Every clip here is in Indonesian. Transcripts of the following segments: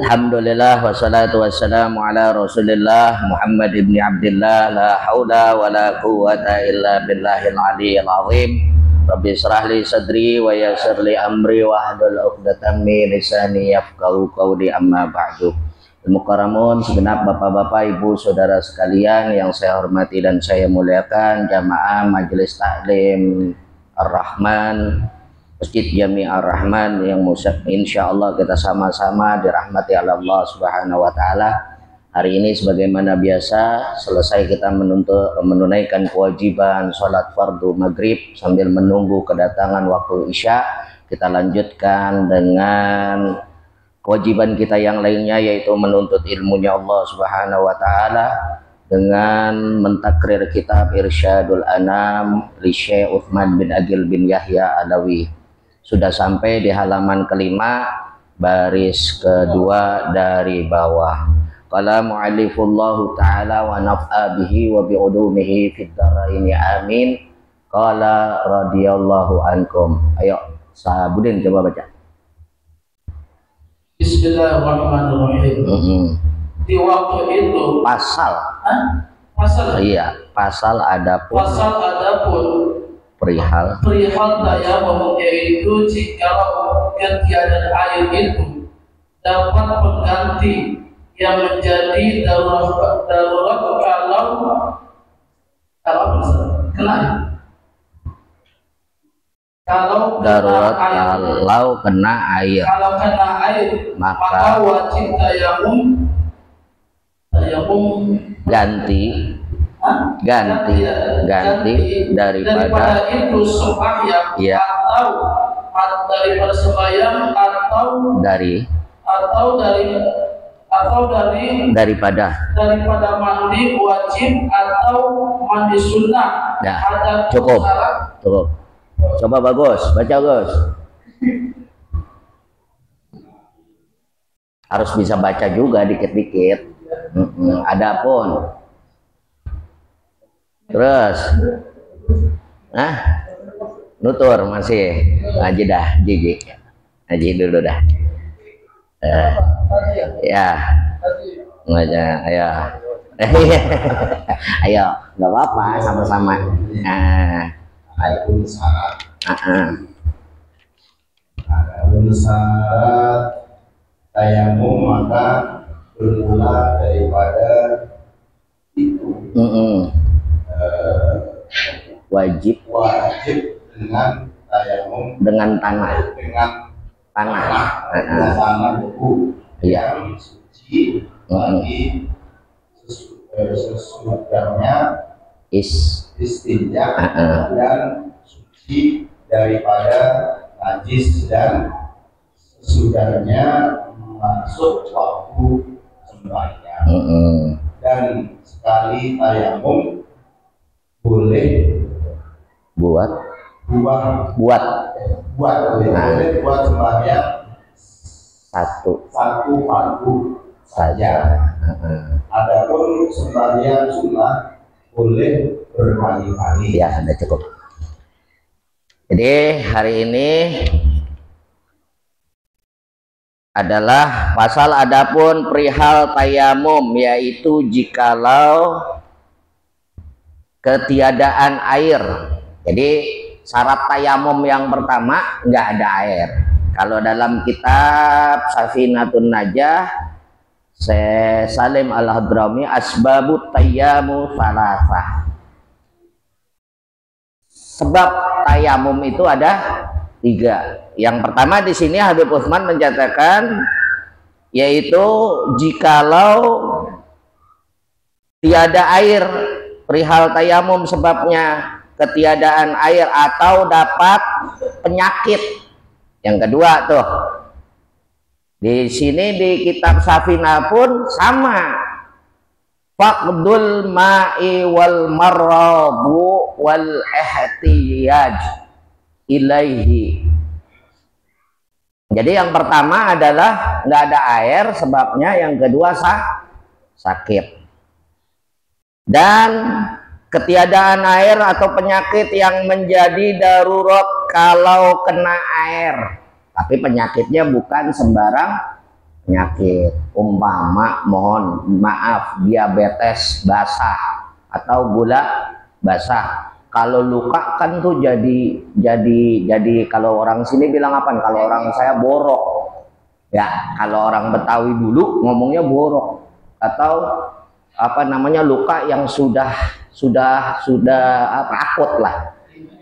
Alhamdulillah wassalatu wassalamu ala Rasulillah Muhammad ibn Abdillah la haula wala quwwata illa billahil aliyyil azim. Rabbi israh li sadri wa yassir li amri wahlul 'uqdatam min lisani yafqahu qawli, amma ba'du. Mukarramun, segenap bapak-bapak, ibu, saudara sekalian yang saya hormati dan saya muliakan, jamaah Majelis Taklim Ar-Rahman Masjid Jami Ar-Rahman yang insya Allah kita sama-sama dirahmati Allah Subhanahu wa Ta'ala. Hari ini sebagaimana biasa, selesai kita menunaikan kewajiban sholat fardu maghrib sambil menunggu kedatangan waktu isya, kita lanjutkan dengan kewajiban kita yang lainnya, yaitu menuntut ilmunya Allah Subhanahu wa Ta'ala dengan mentakrir kitab Irsyadul Anam li Syekh Utsman bin Agil bin Yahya Alawi. Sudah sampai di halaman kelima, baris kedua dari bawah. Qala mu'allifullahu ta'ala wa naf'a bihi wa bi'ulumihi fid dharaini amin. Qala radhiyallahu ankum. Ayo Sahabudin coba baca. Bismillahirrahmanirrahim. Di waktu itu Pasal. Iya, pasal adapun perihal tayamum, yaitu jika ketiadaan air itu dapat mengganti yang menjadi darurat kalau kena air, maka wajib tayamum ganti daripada itu sembahyang, ya, atau daripada sembahyang daripada mandi wajib atau mandi sunnah. Ya, cukup. Coba bagus, baca Gus. Harus bisa baca juga dikit-dikit. Adapun terus, nutur masih ngaji dah, ngaji dulu dah. Ya, ngaji, ayo, ayo, nggak apa-apa, sama-sama. Adapun syarat tayamum maka bermula daripada itu. Wajib dengan tayamum dengan tanah buku yang suci bagi sesudahnya istinja dan suci daripada najis dan sesudahnya masuk waktu sembahyang. Dan sekali tayamum boleh buat sembahyang satu fardu saja. Adapun sembahyang sunnah boleh berkali-kali. Ya, sudah cukup. Jadi hari ini adalah pasal adapun perihal tayamum, yaitu jikalau ketiadaan air. Jadi syarat tayamum yang pertama nggak ada air. Kalau dalam kitab Safinatun Najah Syekh Salim Al-Hadrami, asbabut tayamum salasah. Sebab tayamum itu ada 3. Yang pertama di sini Habib Utsman mencatatkan, yaitu jikalau tiada air, perihal tayamum sebabnya ketiadaan air atau dapat penyakit. Yang kedua tuh di sini di kitab Safinah pun sama, faqdul ma'i wal marrabu wal ihtiyaj ilaihi. Jadi yang pertama adalah nggak ada air sebabnya, yang kedua sakit, dan ketiadaan air atau penyakit yang menjadi darurat kalau kena air. Tapi penyakitnya bukan sembarang penyakit. Umpama mohon maaf diabetes basah atau gula basah. Kalau luka kan tuh jadi kalau orang sini bilang apa? Kalau orang saya borok. Ya, kalau orang Betawi dulu ngomongnya borok atau apa namanya luka yang sudah akut lah,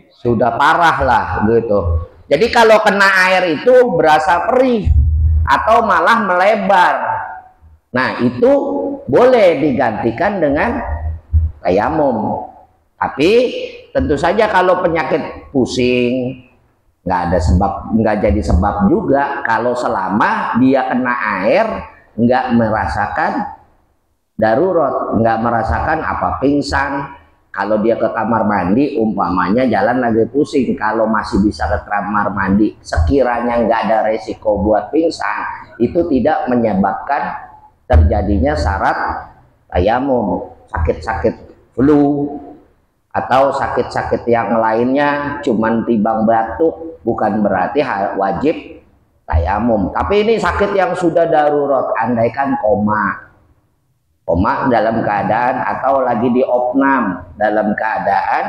sudah parah lah gitu. Jadi kalau kena air itu berasa perih atau malah melebar. Nah, itu boleh digantikan dengan tayamum. Tapi tentu saja kalau penyakit pusing nggak ada sebab, nggak jadi sebab juga kalau selama dia kena air nggak merasakan darurat, nggak merasakan apa pingsan. Kalau dia ke kamar mandi umpamanya jalan lagi pusing, kalau masih bisa ke kamar mandi sekiranya nggak ada resiko buat pingsan, itu tidak menyebabkan terjadinya syarat tayamum. Sakit-sakit flu atau sakit-sakit yang lainnya cuman tibang batuk bukan berarti wajib tayamum. Tapi ini sakit yang sudah darurat, andaikan koma dalam keadaan atau lagi di opnam dalam keadaan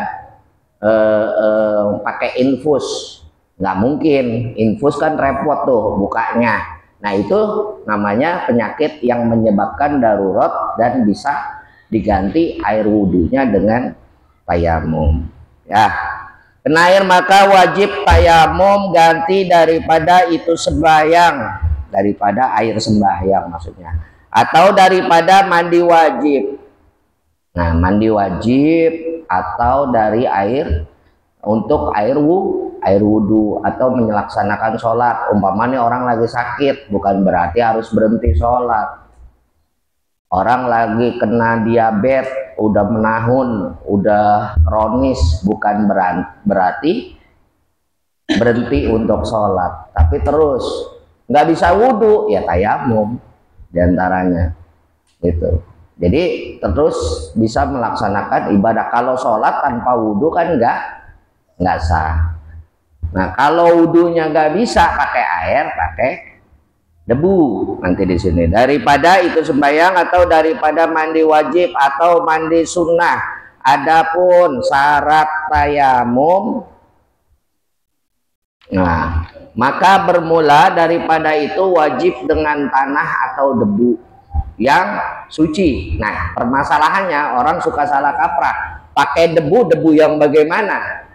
pakai infus, nggak mungkin, infus kan repot tuh bukanya. Nah, itu namanya penyakit yang menyebabkan darurat dan bisa diganti air wudhunya dengan tayamum. Ya, kena air maka wajib tayamum ganti daripada itu sembahyang, daripada air sembahyang maksudnya, atau daripada mandi wajib. Nah, mandi wajib atau dari air untuk air wudhu atau melaksanakan sholat. Umpamanya orang lagi sakit bukan berarti harus berhenti sholat. Orang lagi kena diabetes udah menahun, udah kronis, bukan berarti berhenti untuk sholat, tapi terus nggak bisa wudhu ya tayamum diantaranya gitu. Jadi terus bisa melaksanakan ibadah. Kalau sholat tanpa wudhu kan nggak sah. Nah, kalau wudhunya nggak bisa pakai air, pakai debu nanti di sini. Daripada itu sembahyang atau daripada mandi wajib atau mandi sunnah. Adapun syarat tayamum, nah maka bermula daripada itu wajib dengan tanah atau debu yang suci. Nah, permasalahannya orang suka salah kaprah. Pakai debu yang bagaimana?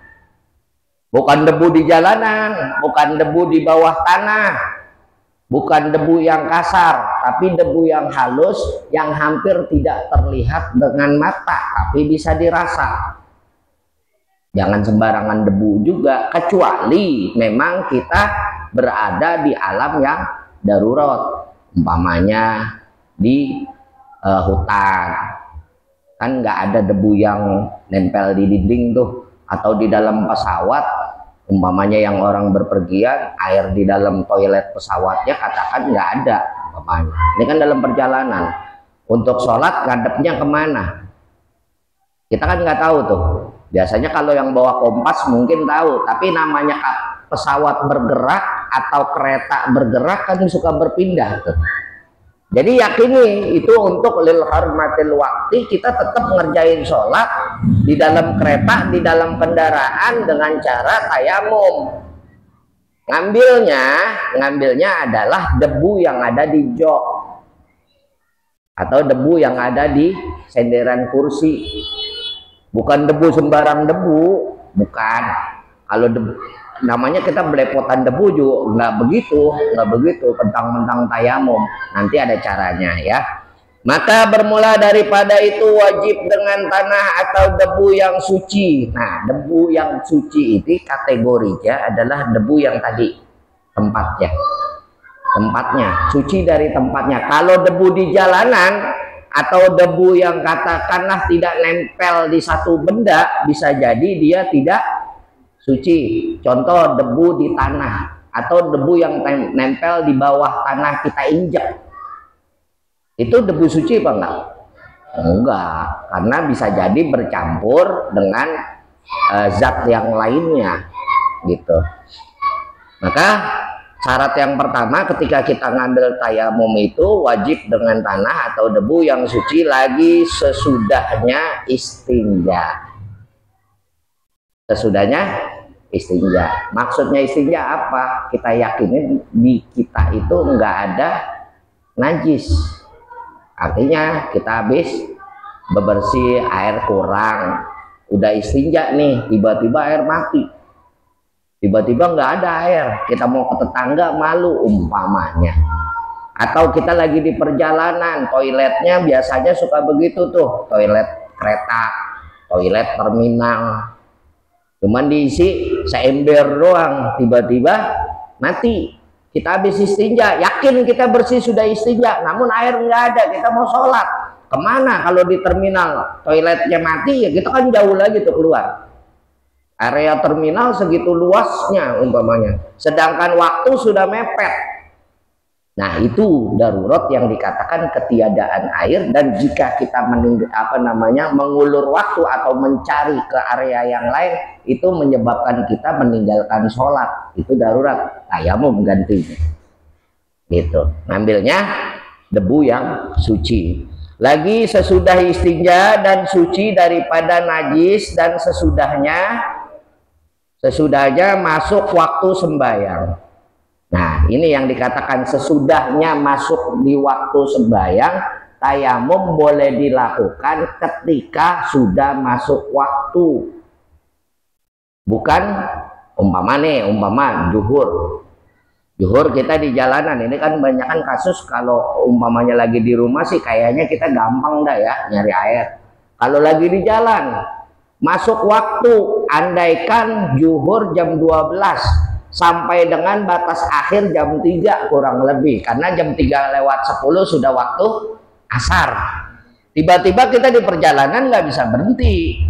Bukan debu di jalanan, bukan debu di bawah tanah, bukan debu yang kasar, tapi debu yang halus yang hampir tidak terlihat dengan mata tapi bisa dirasa. Jangan sembarangan debu juga, kecuali memang kita berada di alam yang darurat, umpamanya di hutan, kan nggak ada debu yang nempel di dinding tuh, atau di dalam pesawat umpamanya yang orang berpergian, air di dalam toilet pesawatnya katakan nggak ada umpamanya. Ini kan dalam perjalanan, untuk sholat ngadepnya kemana kita kan nggak tahu tuh. Biasanya kalau yang bawa kompas mungkin tahu, tapi namanya pesawat bergerak atau kereta bergerak kan suka berpindah tuh. Jadi yakini itu untuk lil hormatil waktu, kita tetap ngerjain sholat di dalam kereta, di dalam kendaraan dengan cara tayamum. Ngambilnya adalah debu yang ada di jok atau debu yang ada di senderan kursi. Bukan debu sembarang debu, bukan. Kalau debu namanya kita belepotan debu juga nggak begitu mentang-mentang tayamum. Nanti ada caranya ya. Maka bermula daripada itu wajib dengan tanah atau debu yang suci. Nah, debu yang suci itu kategorinya adalah debu yang tadi tempatnya suci dari tempatnya. Kalau debu di jalanan atau debu yang katakanlah tidak nempel di satu benda, bisa jadi dia tidak suci. Contoh debu di tanah atau debu yang nempel di bawah tanah kita injek, itu debu suci apa enggak? Enggak, karena bisa jadi bercampur dengan zat yang lainnya gitu. Maka Syarat yang pertama ketika kita ngambil tayamum itu wajib dengan tanah atau debu yang suci lagi sesudahnya istinja. Sesudahnya istinja. Maksudnya istinja apa? Kita yakinin di kita itu enggak ada najis. Artinya kita habis bebersih, air kurang, udah istinja nih, tiba-tiba air mati. Tiba-tiba nggak ada air, kita mau ke tetangga malu umpamanya. Atau kita lagi di perjalanan, toiletnya biasanya suka begitu tuh, toilet kereta, toilet terminal. Cuman diisi seember doang, tiba-tiba mati. Kita habis istinja, yakin kita bersih sudah istinja, namun air nggak ada, kita mau sholat. Kemana kalau di terminal toiletnya mati, ya kita kan jauh lagi tuh keluar. Area terminal segitu luasnya umpamanya, sedangkan waktu sudah mepet. Nah itu darurat yang dikatakan ketiadaan air, dan jika kita mengulur waktu atau mencari ke area yang lain, itu menyebabkan kita meninggalkan sholat. Itu darurat, tayamum gantinya. Gitu, ngambilnya debu yang suci. Lagi sesudah istinja dan suci daripada najis, dan sesudahnya masuk waktu sembahyang. Nah ini yang dikatakan sesudahnya masuk di waktu sembahyang. Tayamum boleh dilakukan ketika sudah masuk waktu, bukan umpama Zuhur kita di jalanan. Ini kan banyak kan kasus kalau umpamanya lagi di rumah sih kayaknya kita gampang dah ya nyari air. Kalau lagi di jalan masuk waktu, andaikan zuhur jam 12 sampai dengan batas akhir jam 3 kurang lebih, karena jam 3:10 sudah waktu asar. Tiba-tiba kita di perjalanan nggak bisa berhenti,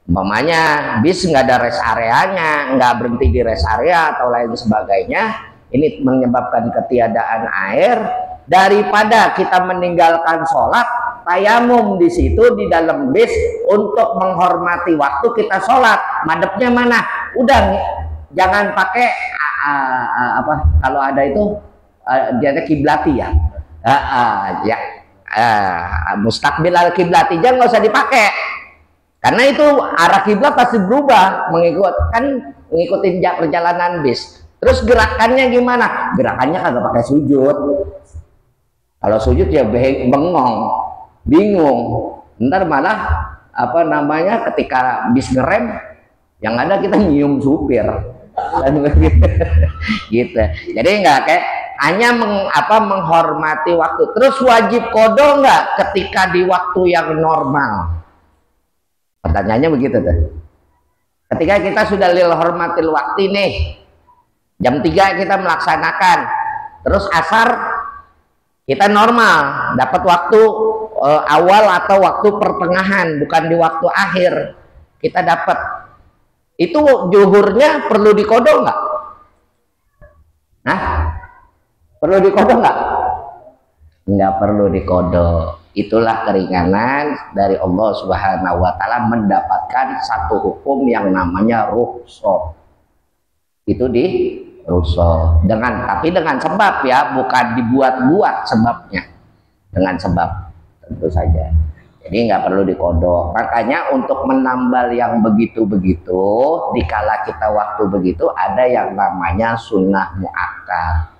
umpamanya bis nggak ada rest areanya, nggak berhenti di rest area atau lain sebagainya. Ini menyebabkan ketiadaan air. Daripada kita meninggalkan sholat, tayamum di situ di dalam bis untuk menghormati waktu kita sholat. Madepnya mana? Udah, jangan pakai kalau ada itu dia kiblati ya. Mustaqbil al kiblati jangan, nggak usah dipakai. Karena itu arah kiblat pasti berubah mengikuti perjalanan bis. Terus gerakannya gimana? Gerakannya kagak pakai sujud. Kalau sujud ya bingung. Ntar malah ketika bis ngerem, yang ada kita nyium supir. Gitu. Jadi nggak kayak hanya menghormati waktu. Terus wajib qada nggak ketika di waktu yang normal? Pertanyaannya begitu tuh. Ketika kita sudah lil hormatil waktu nih, jam 3 kita melaksanakan, terus asar kita normal, dapat waktu awal atau waktu pertengahan, bukan di waktu akhir kita dapat. Itu zuhurnya perlu diqada nggak? Nah, perlu diqada nggak? Nggak perlu diqada. Itulah keringanan dari Allah Subhanahu wa Ta'ala mendapatkan satu hukum yang namanya rukhsah. Itu di rukhsah tapi dengan sebab ya, bukan dibuat-buat sebabnya, dengan sebab tentu saja. Jadi nggak perlu diqada. Makanya untuk menambal yang begitu-begitu, dikala kita waktu begitu, ada yang namanya sunnah muakkad,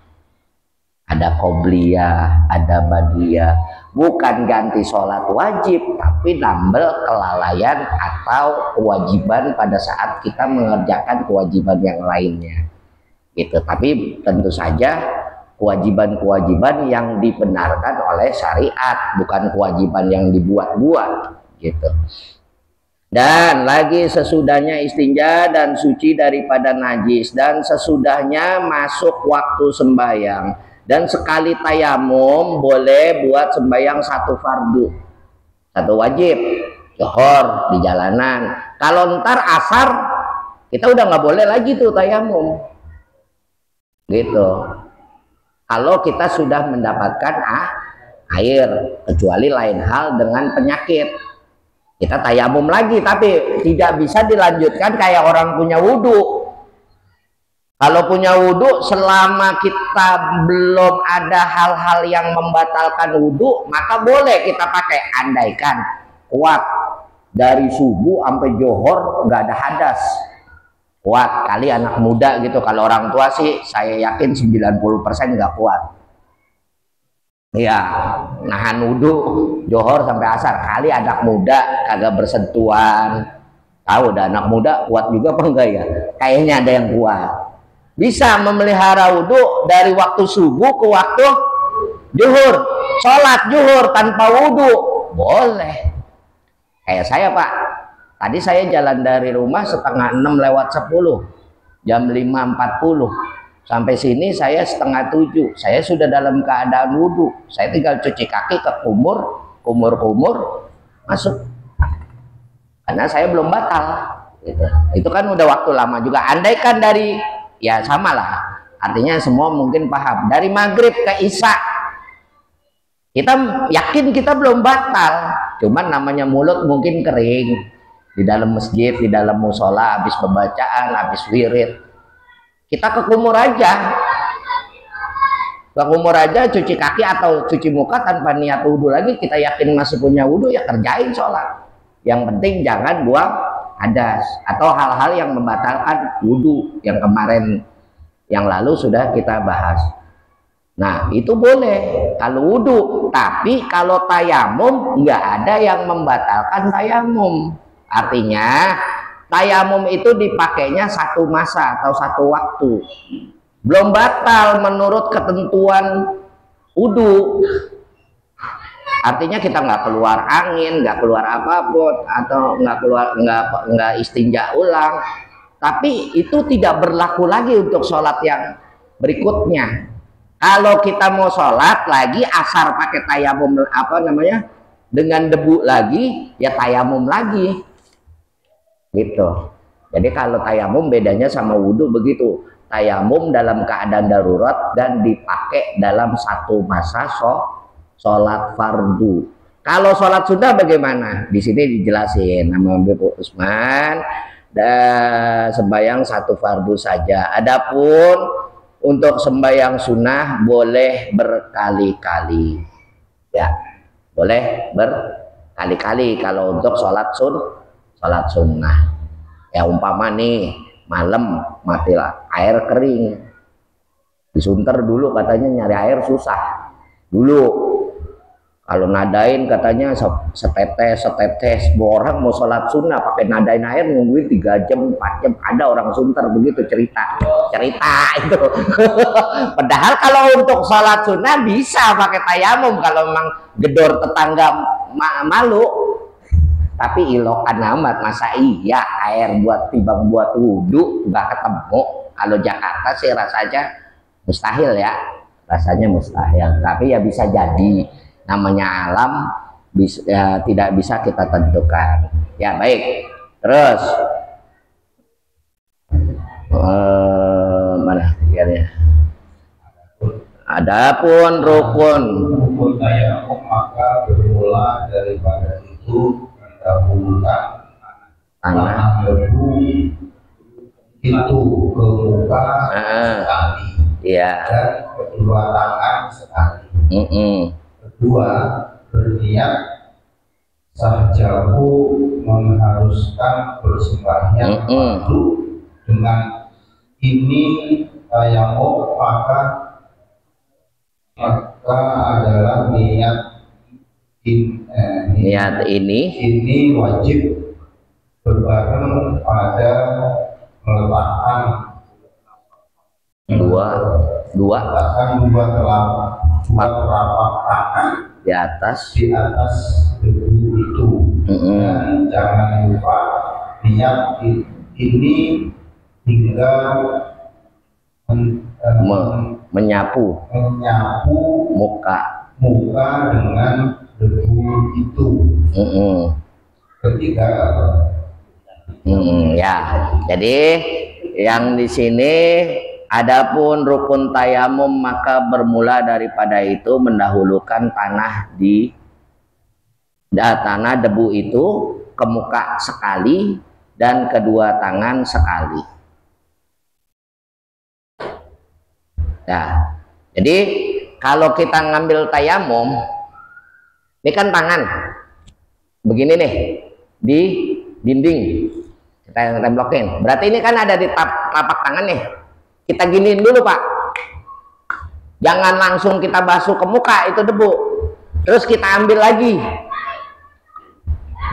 ada qobliyah, ada badiyah. Bukan ganti sholat wajib, tapi nambal kelalaian atau kewajiban pada saat kita mengerjakan kewajiban yang lainnya. Gitu. Tapi tentu saja kewajiban-kewajiban yang dibenarkan oleh syariat, bukan kewajiban yang dibuat-buat. Gitu. Dan lagi sesudahnya istinja dan suci daripada najis, dan sesudahnya masuk waktu sembahyang. Dan sekali tayamum boleh buat sembahyang satu fardu, satu wajib, zuhur di jalanan. Kalau ntar asar kita udah nggak boleh lagi tuh tayamum, gitu. Kalau kita sudah mendapatkan air, kecuali lain hal dengan penyakit, kita tayamum lagi, tapi tidak bisa dilanjutkan kayak orang punya wudhu. Kalau punya wudhu, selama kita belum ada hal-hal yang membatalkan wudhu, maka boleh kita pakai. Andaikan kuat dari subuh sampai johor nggak ada hadas, kuat kali anak muda gitu. Kalau orang tua sih saya yakin 90% nggak kuat. Iya, nahan wudhu johor sampai asar. Kali anak muda kagak bersentuhan. Tahu dah anak muda kuat juga apa enggak ya? Kayaknya ada yang kuat. Bisa memelihara wudhu dari waktu subuh ke waktu zuhur, sholat zuhur tanpa wudhu boleh. Kayak saya Pak, tadi saya jalan dari rumah setengah 6 lewat 10, jam 5.40 sampai sini saya setengah 7. Saya sudah dalam keadaan wudhu, saya tinggal cuci kaki ke kumur masuk, karena saya belum batal gitu. Itu kan udah waktu lama juga. Andaikan dari, ya sama lah, artinya semua mungkin paham, dari maghrib ke isya kita yakin kita belum batal, cuman namanya mulut mungkin kering di dalam masjid, di dalam musola, habis pembacaan, habis wirid, kita ke kumur aja, cuci kaki atau cuci muka tanpa niat wudhu lagi. Kita yakin masih punya wudhu, ya kerjain sholat. Yang penting jangan buang hadas atau hal-hal yang membatalkan wudhu yang kemarin yang lalu sudah kita bahas. Nah itu boleh kalau wudhu, tapi kalau tayamum nggak ada yang membatalkan tayamum. Artinya tayamum itu dipakainya satu masa atau satu waktu, belum batal menurut ketentuan wudhu. Artinya kita nggak keluar angin, nggak keluar apapun, atau nggak istinja ulang, tapi itu tidak berlaku lagi untuk sholat yang berikutnya. Kalau kita mau sholat lagi asar pakai tayamum dengan debu lagi, ya tayamum lagi gitu. Jadi kalau tayamum bedanya sama wudhu begitu, tayamum dalam keadaan darurat dan dipakai dalam satu masa sholat fardu. Kalau sholat sunnah bagaimana? Di sini dijelasin nama Bu Usman, sembahyang satu fardu saja. Adapun untuk sembahyang sunnah boleh berkali-kali, ya boleh berkali-kali kalau untuk sholat sunnah. Ya umpama nih malam matilah air kering, disunter dulu, katanya nyari air susah dulu. Kalau nadain katanya setetes, orang mau sholat sunnah pakai nadain air nungguin 3 jam 4 jam. Ada orang sunter begitu, cerita itu. Padahal kalau untuk sholat sunnah bisa pakai tayamum kalau memang gedor tetangga malu. Tapi ilokan amat, masa iya air buat timbang buat wudhu nggak ketemu. Kalau Jakarta sih rasanya mustahil ya, rasanya mustahil. Tapi ya bisa jadi, namanya alam, ya, tidak bisa kita tentukan. Ya baik, terus mana ya? Adapun rukun tayamum maka bermula daripada itu mendahulukan tanah debu itu ke muka sekali, ya, dan kedua tangan sekali. Kedua, berniat sahjahu mengharuskan bersembahyang fardu. Dengan ini tayamum maka adalah niat ini wajib berbareng pada meletakkan dua telapak tangan di atas debu itu. Dan jangan lupa niat ini hingga menyapu muka dengan debu itu. Ketiga, ya, jadi yang di sini adapun rukun tayamum maka bermula daripada itu mendahulukan tanah debu itu ke muka sekali dan kedua tangan sekali. Nah, jadi kalau kita ngambil tayamum, ini kan tangan begini nih di dinding kita temblokin. Berarti ini kan ada di telapak tangan nih. Kita giniin dulu Pak. Jangan langsung kita basuh ke muka, itu debu. Terus kita ambil lagi.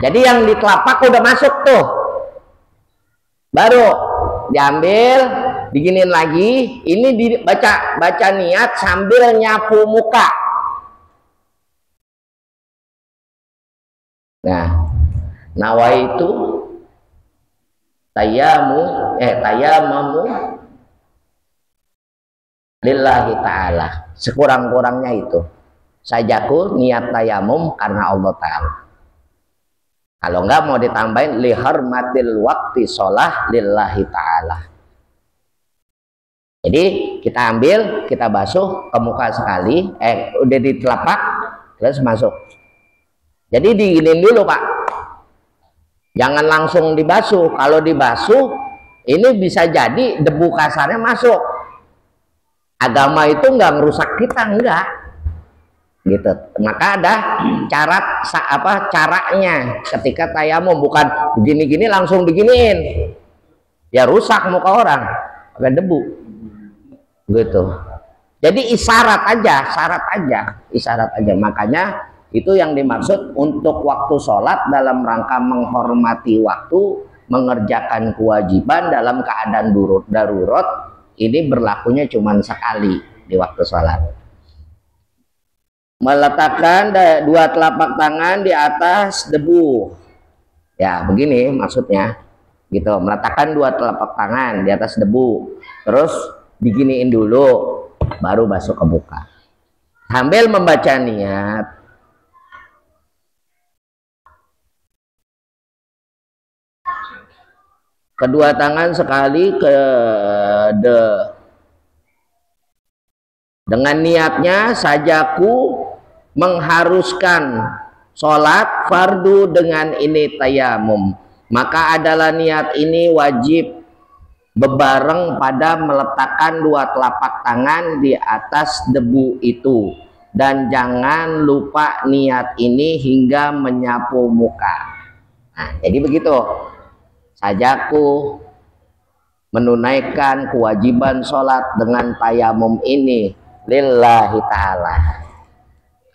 Jadi yang di telapak udah masuk tuh. Baru diambil, diginiin lagi. Ini baca niat sambil nyapu muka. Nah, nawaitu tayamamu lillahi ta'ala. Sekurang-kurangnya itu. Sajaku niat tayamum karena Allah Ta'ala. Kalau enggak mau ditambahin lihormatil wakti sholah lillahi ta'ala. Jadi kita ambil, kita basuh ke muka sekali, udah di telapak, terus masuk. Jadi diginin dulu Pak. Jangan langsung dibasuh. Kalau dibasuh, ini bisa jadi debu kasarnya masuk. Agama itu enggak merusak kita, enggak. Gitu. Maka ada caranya ketika tayamum, bukan begini-gini langsung diginiin, ya rusak muka orang pakai debu gitu. Jadi isyarat aja. Makanya itu yang dimaksud untuk waktu sholat dalam rangka menghormati waktu, mengerjakan kewajiban dalam keadaan darurat. Ini berlakunya cuma sekali di waktu sholat. Meletakkan dua telapak tangan di atas debu, ya begini maksudnya gitu. Meletakkan dua telapak tangan di atas debu, terus diginiin dulu, baru basuh ke muka sambil membaca niat. Kedua tangan sekali dengan niatnya sajaku mengharuskan sholat fardu dengan ini tayamum, maka adalah niat ini wajib bebareng pada meletakkan dua telapak tangan di atas debu itu, dan jangan lupa niat ini hingga menyapu muka. Nah, jadi begitu sajaku menunaikan kewajiban sholat dengan tayamum ini lillahi ta'ala.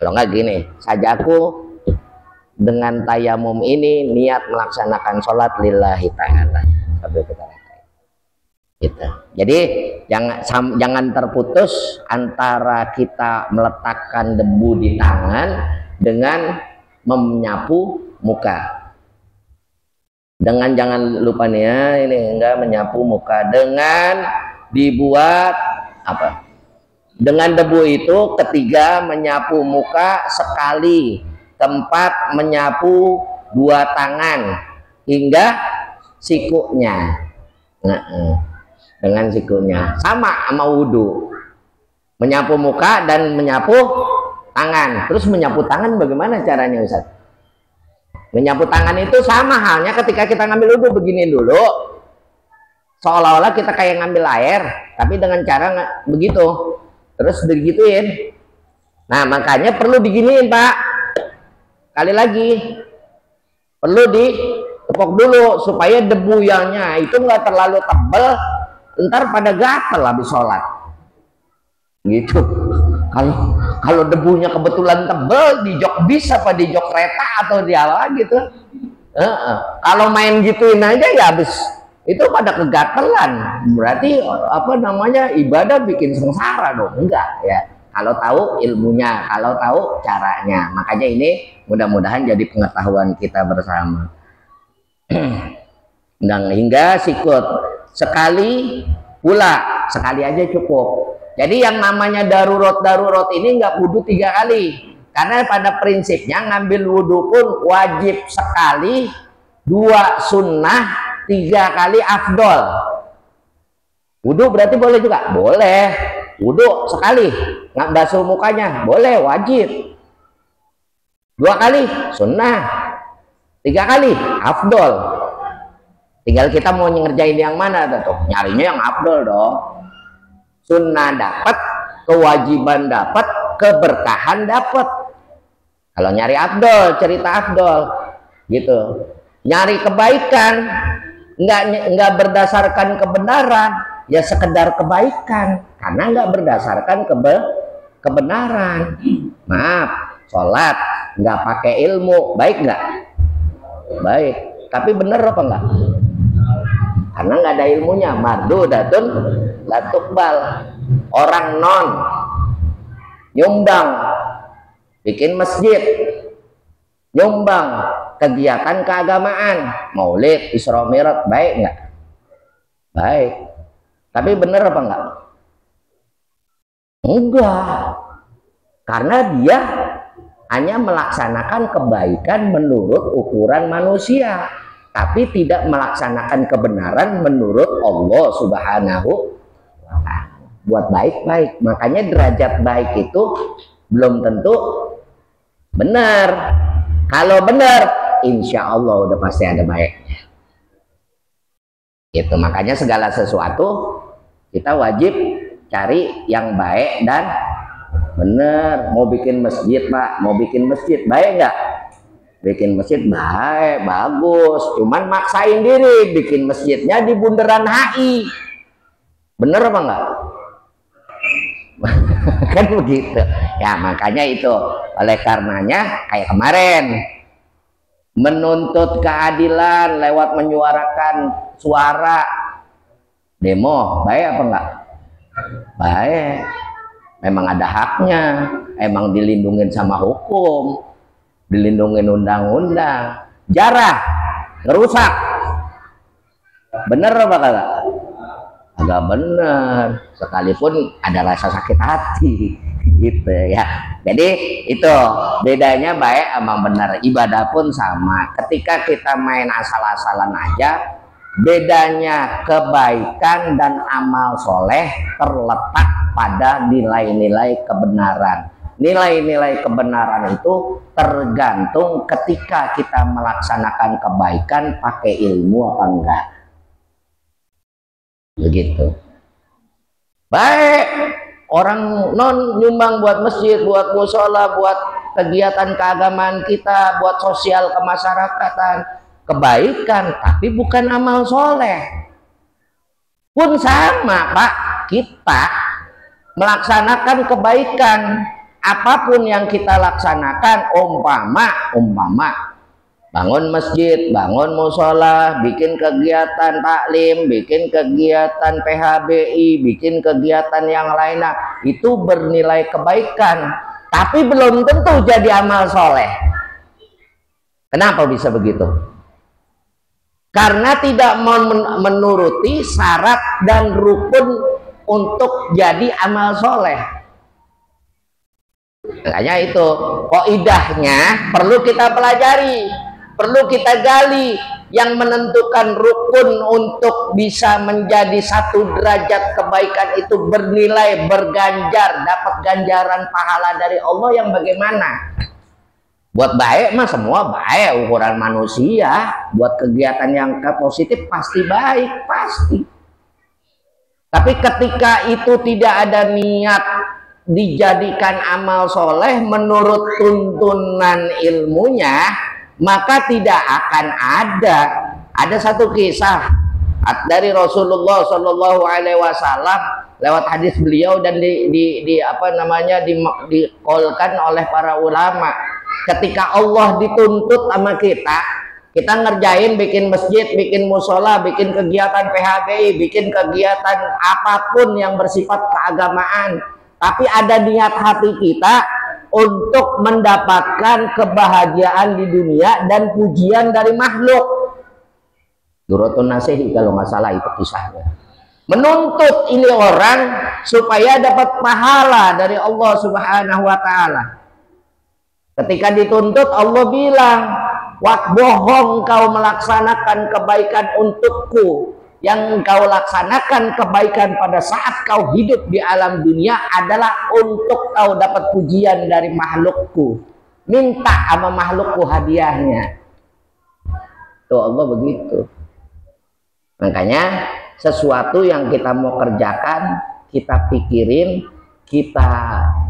Kalau enggak gini, sajaku dengan tayamum ini niat melaksanakan sholat lillahi ta'ala. Sambil kita gitu. Jadi jangan terputus antara kita meletakkan debu di tangan dengan menyapu muka. Dengan jangan lupa nih ya, ini enggak menyapu muka dengan dibuat apa? Dengan debu itu ketiga menyapu muka sekali, tempat menyapu dua tangan hingga sikunya. Nah, dengan sikunya sama wudhu, menyapu muka dan menyapu tangan. Terus menyapu tangan bagaimana caranya Ustaz? Menyapu tangan itu sama halnya ketika kita ngambil wudhu, begini dulu, seolah-olah kita kayak ngambil air, tapi dengan cara begitu, terus digituin. Nah, makanya perlu diginiin Pak. Kali lagi perlu ditepok dulu supaya debu yangnya itu nggak terlalu tebal, ntar pada gatel habis sholat gitu. Kalau debunya kebetulan tebal, di jok bis apa di jok kereta atau di apa gitu, kalau main gituin aja ya habis itu pada kegatelan, berarti apa namanya, ibadah bikin sengsara dong. Enggak ya, kalau tahu ilmunya, kalau tahu caranya. Makanya ini mudah-mudahan jadi pengetahuan kita bersama. Dan hingga sikut sekali pula, sekali aja cukup. Jadi yang namanya darurat ini nggak wudhu 3 kali, karena pada prinsipnya ngambil wudhu pun wajib sekali, 2 sunnah, 3 kali afdol. Wudhu berarti boleh juga? Boleh. Wudhu sekali, nggak basuh mukanya, boleh, wajib. 2 kali sunnah, 3 kali afdol. Tinggal kita mau ngerjain yang mana tuh, nyarinya yang afdol dong. sunnah dapat, kewajiban dapat, keberkahan dapat. Kalau nyari afdol, cerita afdol gitu, nyari kebaikan nggak berdasarkan kebenaran, ya sekedar kebaikan karena nggak berdasarkan kebenaran. Maaf, sholat nggak pakai ilmu baik nggak? Baik, tapi bener apa enggak? Karena nggak ada ilmunya. Mardudatun la tuqbal. Orang non nyumbang bikin masjid, nyumbang kegiatan keagamaan, maulid, Isra Mi'raj, baik nggak? Baik, tapi bener apa enggak? Enggak, karena dia hanya melaksanakan kebaikan menurut ukuran manusia, tapi tidak melaksanakan kebenaran menurut Allah Subhanahu wa Ta'ala. Buat baik-baik, makanya derajat baik itu belum tentu benar. Kalau benar, insya Allah udah pasti ada baiknya. Gitu, makanya segala sesuatu kita wajib cari yang baik dan benar. Mau bikin masjid, Pak, mau bikin masjid, baik nggak? Bikin masjid baik, bagus. Cuman maksain diri bikin masjidnya di bundaran HI. Bener apa enggak? Kan begitu. Ya makanya itu. Oleh karenanya kayak kemarin, menuntut keadilan lewat menyuarakan suara demo, baik apa enggak? Baik. Memang ada haknya, emang dilindungin sama hukum, dilindungin undang-undang. Jarah, ngerusak, bener apa kagak? Agak bener, sekalipun ada rasa sakit hati, gitu ya. Jadi itu bedanya baik sama benar. Ibadah pun sama. Ketika kita main asal-asalan aja, bedanya kebaikan dan amal soleh terletak pada nilai-nilai kebenaran. Nilai-nilai kebenaran itu tergantung ketika kita melaksanakan kebaikan pakai ilmu apa enggak. Begitu. Baik, orang non nyumbang buat masjid, buat musola, buat kegiatan keagamaan kita, buat sosial kemasyarakatan, kebaikan, tapi bukan amal soleh. Pun sama, Pak, kita melaksanakan kebaikan apapun yang kita laksanakan, umpama bangun masjid, bangun musola, bikin kegiatan taklim, bikin kegiatan PHBI, bikin kegiatan yang lainnya, itu bernilai kebaikan, tapi belum tentu jadi amal soleh. Kenapa bisa begitu? Karena tidak menuruti syarat dan rukun untuk jadi amal soleh. Makanya itu qaidahnya perlu kita pelajari, perlu kita gali. Yang menentukan rukun untuk bisa menjadi satu derajat kebaikan itu bernilai, berganjar, dapat ganjaran pahala dari Allah yang bagaimana? Buat baik mah semua baik, ukuran manusia. Buat kegiatan yang positif pasti baik, pasti. Tapi ketika itu tidak ada niat dijadikan amal soleh menurut tuntunan ilmunya, maka tidak akan ada. Ada satu kisah dari Rasulullah Shallallahu Alaihi Wasallam lewat hadis beliau dan dikolkan oleh para ulama. Ketika Allah dituntut sama kita ngerjain, bikin masjid, bikin musola, bikin kegiatan PHBI, bikin kegiatan apapun yang bersifat keagamaan, tapi ada niat hati kita untuk mendapatkan kebahagiaan di dunia dan pujian dari makhluk. Duratun Nasihi kalau nggak salah itu kisahnya. Menuntut ini orang supaya dapat pahala dari Allah Subhanahu wa Ta'ala. Ketika dituntut, Allah bilang, "Wah, bohong kau melaksanakan kebaikan untukku. Yang kau laksanakan kebaikan pada saat kau hidup di alam dunia adalah untuk kau dapat pujian dari makhlukku. Minta sama makhlukku hadiahnya." Tuh Allah begitu. Makanya sesuatu yang kita mau kerjakan kita pikirin, kita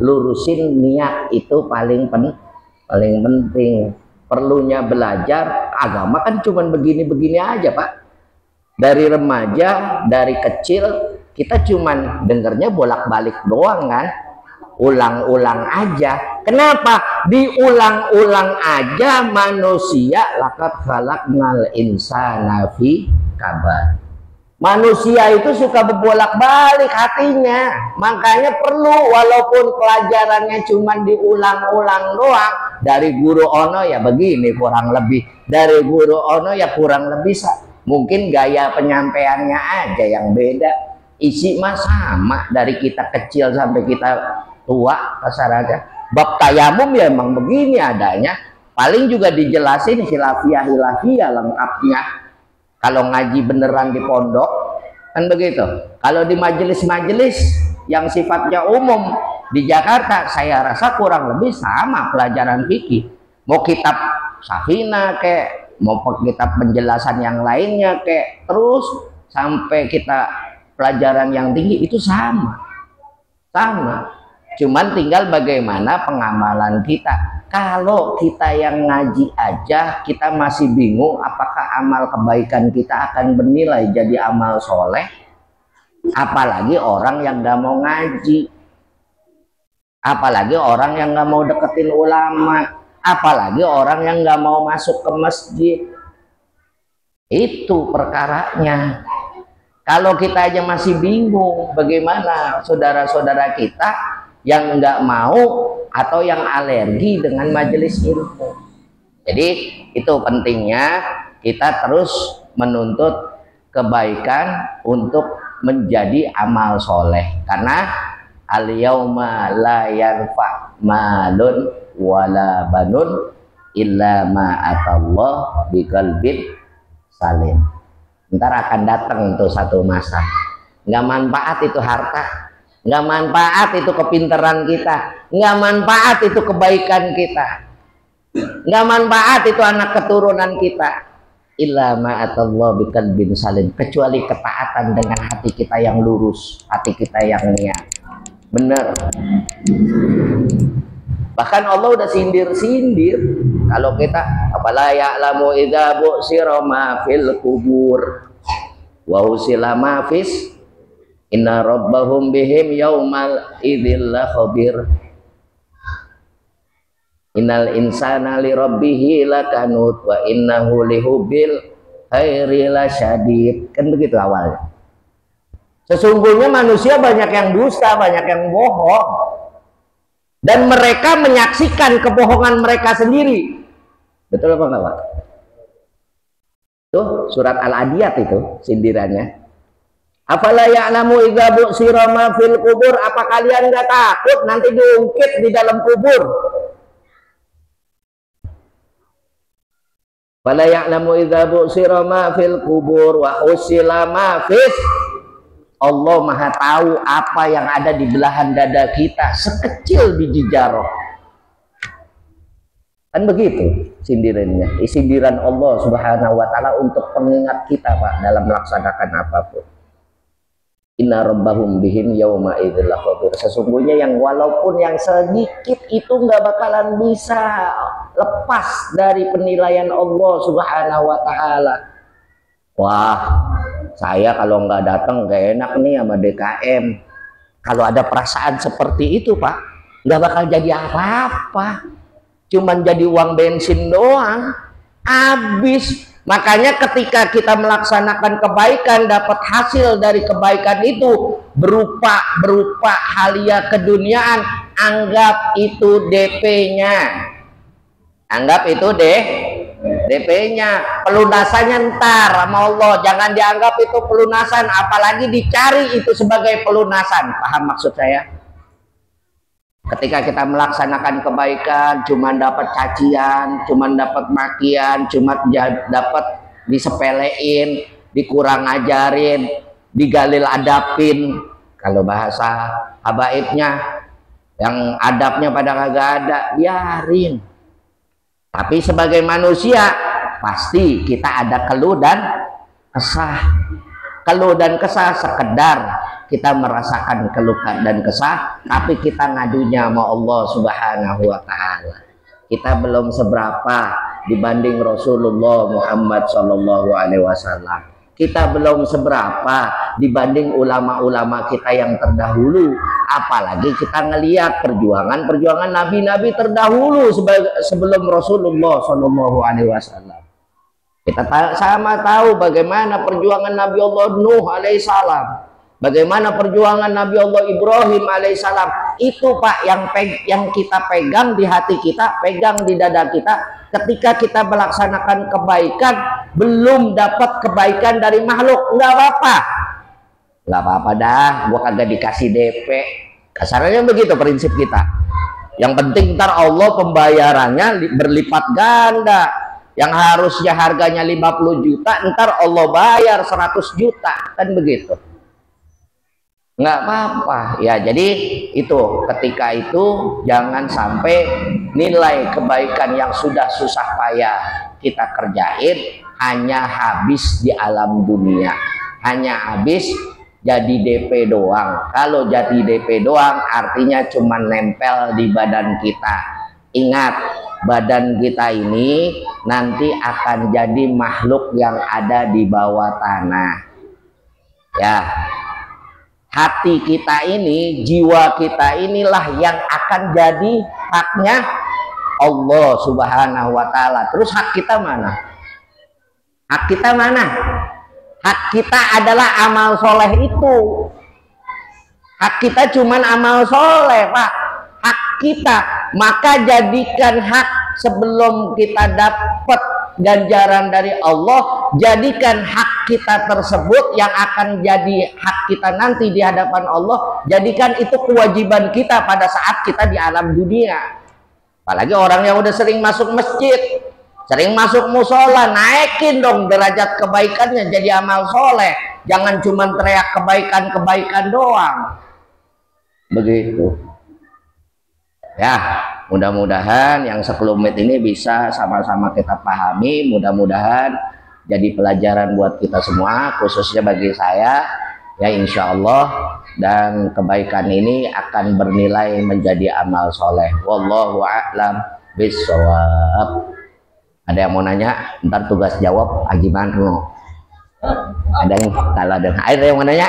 lurusin niat itu paling penting. Perlunya belajar agama kan cuman begini-begini aja Pak. Dari remaja, dari kecil kita cuman dengernya bolak-balik doang kan, ulang-ulang aja. Kenapa? Diulang-ulang aja manusia. Laqad khalaqnal insana fi kabad. Manusia itu suka berbolak-balik hatinya, makanya perlu walaupun pelajarannya cuma diulang-ulang doang. Dari guru ono ya begini kurang lebih, dari guru ono ya kurang lebih, mungkin gaya penyampaiannya aja yang beda. Isi mah sama dari kita kecil sampai kita tua kasarnya. Bab tayamum ya emang begini adanya, paling juga dijelasin khilafiyah lengkapnya. Kalau ngaji beneran di pondok kan begitu. Kalau di majelis-majelis yang sifatnya umum di Jakarta, saya rasa kurang lebih sama pelajaran fikih. Mau kitab Safina kek, mau kitab penjelasan yang lainnya kek, terus sampai kita pelajaran yang tinggi itu sama. Cuman tinggal bagaimana pengamalan kita. Kalau kita yang ngaji aja kita masih bingung apakah amal kebaikan kita akan bernilai jadi amal soleh, apalagi orang yang gak mau ngaji, apalagi orang yang gak mau deketin ulama, apalagi orang yang gak mau masuk ke masjid. Itu perkaranya. Kalau kita aja masih bingung, bagaimana saudara-saudara kita yang nggak mau atau yang alergi dengan majelis ilmu. Jadi itu pentingnya kita terus menuntut kebaikan untuk menjadi amal soleh, karena al-yauma la yanfa malun wala banun illa ma atallah biqalbin salim. Ntar akan datang tuh satu masa, nggak manfaat itu harta, nggak manfaat itu kepintaran kita, nggak manfaat itu kebaikan kita, nggak manfaat itu anak keturunan kita, illa ma'atallah biqalbin salim, kecuali ketaatan dengan hati kita yang lurus, hati kita yang niat bener. Bahkan Allah udah sindir-sindir kalau kita, apala ya'lamu idza bu'sira ma fil kubur wa usila ma fis inna rabbahum bihim yaumal idzil khabir innal insana li rabbih lakanut wa innahu lihubbil khairi lasyadid. Kan begitu awalnya. Sesungguhnya manusia banyak yang dusta, banyak yang bohong, dan mereka menyaksikan kebohongan mereka sendiri. Betul apa enggak Pak? Tuh surat Al-Adiyat itu sindirannya. Afala ya'lamu idza bu'sira ma fil kubur, apa kalian enggak takut nanti diungkit di dalam kubur? Fala ya'lamu idza bu'sira ma fil kubur wa husila ma fis. Allah Maha tahu apa yang ada di belahan dada kita sekecil biji jaroh. Kan begitu sindirannya. Sindiran Allah Subhanahu wa taala untuk pengingat kita Pak dalam melaksanakan apapun. Inna rabbahum bihim yauma idzil khabir. Sesungguhnya yang walaupun yang sedikit itu nggak bakalan bisa lepas dari penilaian Allah Subhanahu wa taala. Wah, saya kalau nggak datang nggak enak nih sama DKM. Kalau ada perasaan seperti itu Pak, nggak bakal jadi apa-apa, cuman jadi uang bensin doang, habis. Makanya ketika kita melaksanakan kebaikan, dapat hasil dari kebaikan itu berupa halia keduniaan, anggap itu DP-nya, anggap itu DP-nya, pelunasannya ntar sama Allah, jangan dianggap itu pelunasan, apalagi dicari itu sebagai pelunasan. Paham maksud saya? Ketika kita melaksanakan kebaikan, cuma dapat cacian, cuma dapat makian, cuma dapat disepelein, dikurang ajarin, digalil adapin. Kalau bahasa habaibnya, yang adabnya pada kagak ada, biarin. Tapi sebagai manusia pasti kita ada keluh dan kesah. Keluh dan kesah sekedar kita merasakan keluhan dan kesah, tapi kita ngadunya sama Allah Subhanahu wa Ta'ala. Kita belum seberapa dibanding Rasulullah Muhammad Sallallahu Alaihi Wasallam. Kita belum seberapa dibanding ulama-ulama kita yang terdahulu. Apalagi kita ngelihat perjuangan nabi-nabi terdahulu sebelum Rasulullah Sallallahu Alaihi Wasallam. Kita sama tahu bagaimana perjuangan Nabi Allah Nuh alaihissalam, bagaimana perjuangan Nabi Allah Ibrahim alaihissalam. Itu Pak yang kita pegang di hati kita, pegang di dada kita. Ketika kita melaksanakan kebaikan, belum dapat kebaikan dari makhluk, nggak apa-apa dah, gua kagak dikasih DP. Kasarnya begitu prinsip kita. Yang penting ntar Allah pembayarannya berlipat ganda. Yang harusnya harganya 50 juta, ntar Allah bayar 100 juta, kan begitu. Nggak apa-apa ya. Jadi itu ketika itu jangan sampai nilai kebaikan yang sudah susah payah kita kerjain hanya habis di alam dunia, hanya habis jadi DP doang. Kalau jadi DP doang artinya cuma nempel di badan kita. Ingat, badan kita ini nanti akan jadi makhluk yang ada di bawah tanah ya. Hati kita ini, jiwa kita inilah yang akan jadi haknya Allah Subhanahu wa Ta'ala. Terus hak kita mana? Hak kita mana? Hak kita adalah amal soleh itu. Hak kita cuman amal soleh, Pak. Hak kita. Maka jadikan hak sebelum kita dapat ganjaran dari Allah, jadikan hak kita tersebut yang akan jadi hak kita nanti di hadapan Allah, jadikan itu kewajiban kita pada saat kita di alam dunia. Apalagi orang yang udah sering masuk masjid, sering masuk musola, naikin dong derajat kebaikannya jadi amal soleh. Jangan cuma teriak kebaikan-kebaikan doang. Begitu ya. Mudah-mudahan yang sekelumit ini bisa sama-sama kita pahami, mudah-mudahan jadi pelajaran buat kita semua, khususnya bagi saya ya, insya Allah. Dan kebaikan ini akan bernilai menjadi amal soleh. Wallahu a'lam bishawab. Ada yang mau nanya? Ntar tugas jawab gimana? Ada yang kalau ada yang mau nanya?